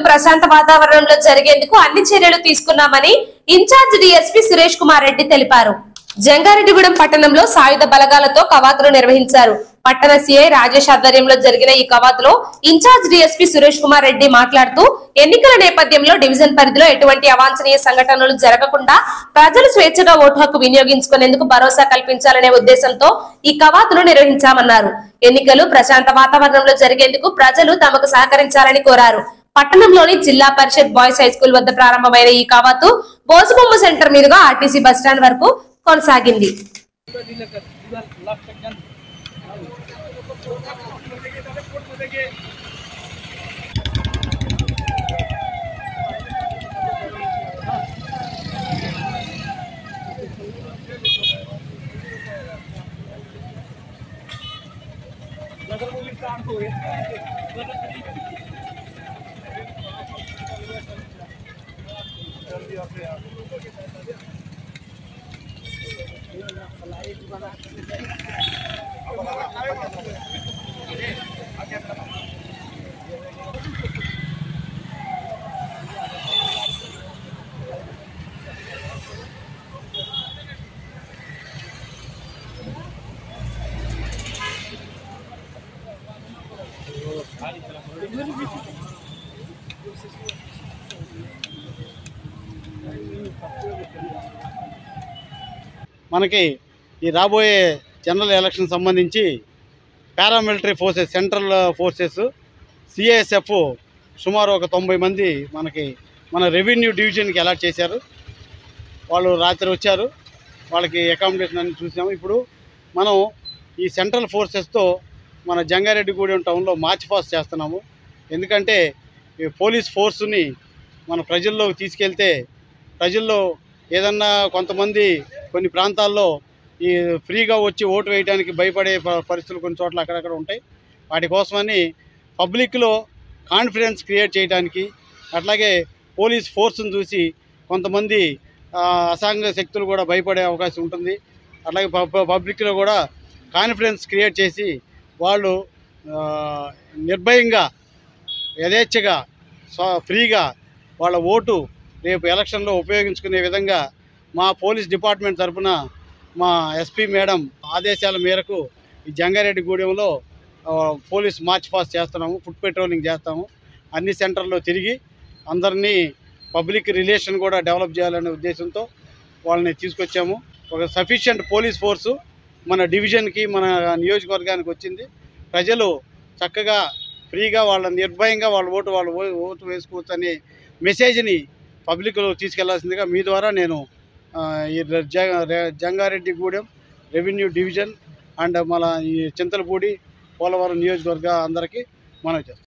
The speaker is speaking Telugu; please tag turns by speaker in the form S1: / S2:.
S1: ప్రశాంత వాతావరణంలో జరిగేందుకు అన్ని చర్యలు తీసుకున్నామని ఇన్ఛార్జ్ డీఎస్పీ సురేష్ కుమార్ రెడ్డి తెలిపారు. జంగారెడ్డిగూడెం పట్టణంలో సాయుధ బలగాలతో కవాతును నిర్వహించారు. పట్టణ సీఐ రాజేష్ ఆధ్వర్యంలో జరిగిన ఈ కవాతులో ఇన్ఛార్జ్ డీఎస్పీ సురేష్ కుమార్ రెడ్డి మాట్లాడుతూ ఎన్నికల నేపథ్యంలో డివిజన్ పరిధిలో ఎటువంటి అవాంఛనీయ సంఘటనలు జరగకుండా ప్రజలు స్వేచ్ఛగా ఓటు హక్కు వినియోగించుకునేందుకు భరోసా కల్పించాలనే ఉద్దేశంతో ఈ కవాతును నిర్వహించామన్నారు. ఎన్నికలు ప్రశాంత వాతావరణంలో జరిగేందుకు ప్రజలు తమకు సహకరించాలని కోరారు. పట్టణంలోని జిల్లా పరిషత్ బాయ్స్ హై స్కూల్ వద్ద ప్రారంభమైన ఈ కవాతు బోసుబొమ్మ సెంటర్ మీదుగా ఆర్టీసీ బస్టాండ్ వరకు కొనసాగింది.
S2: మనకి ఈ రాబోయే జనరల్ ఎలక్షన్ సంబంధించి paramilitary forces, central forces, CISF సుమారు ఒక 90 మంది మనకి మన రెవెన్యూ డివిజన్కి అలాట్ చేశారు. వాళ్ళు రాత్రి వచ్చారు, వాళ్ళకి అకామిడేషన్ అన్ని చూసాము. ఇప్పుడు మనం ఈ సెంట్రల్ ఫోర్సెస్తో మన జంగారెడ్డిగూడెం టౌన్లో మార్చ్ పాస్ట్ చేస్తున్నాము. ఎందుకంటే ఈ పోలీస్ ఫోర్స్ని మన ప్రజల్లోకి తీసుకెళ్తే ప్రజల్లో ఏదన్నా కొంతమంది కొన్ని ప్రాంతాల్లో ఈ ఫ్రీగా వచ్చి ఓటు వేయడానికి భయపడే పరిస్థితులు కొన్ని చోట్ల అక్కడక్కడ ఉంటాయి. వాటి కోసమని పబ్లిక్లో కాన్ఫిడెన్స్ క్రియేట్ చేయడానికి, అట్లాగే పోలీస్ ఫోర్స్ని చూసి కొంతమంది అసాంఘిక శక్తులు కూడా భయపడే అవకాశం ఉంటుంది. అట్లాగే పబ్లిక్లో కూడా కాన్ఫిడెన్స్ క్రియేట్ చేసి వాళ్ళు నిర్భయంగా యథేచ్ఛగా ఫ్రీగా వాళ్ళ ఓటు రేపు ఎలక్షన్లో ఉపయోగించుకునే విధంగా మా పోలీస్ డిపార్ట్మెంట్ తరఫున మా ఎస్పీ మేడం ఆదేశాల మేరకు ఈ జంగారెడ్డిగూడెంలో పోలీస్ మార్చ్ పాస్ట్ చేస్తున్నాము, ఫుట్ పెట్రోలింగ్ చేస్తాము. అన్ని సెంటర్లో తిరిగి అందరినీ పబ్లిక్ రిలేషన్ కూడా డెవలప్ చేయాలనే ఉద్దేశంతో వాళ్ళని తీసుకొచ్చాము. ఒక సఫిషియెంట్ పోలీస్ ఫోర్సు మన డివిజన్కి, మన నియోజకవర్గానికి వచ్చింది. ప్రజలు చక్కగా ఫ్రీగా వాళ్ళ నిర్భయంగా వాళ్ళ ఓటు వేసుకోవచ్చు అనే మెసేజ్ని పబ్లిక్లో తీసుకెళ్లాల్సిందిగా మీ ద్వారా నేను ఈ జంగారెడ్డిగూడెం రెవెన్యూ డివిజన్ అండ్ మన ఈ చింతలపూడి, పోలవరం నియోజకవర్గ అందరికీ మనవి చేస్తాను.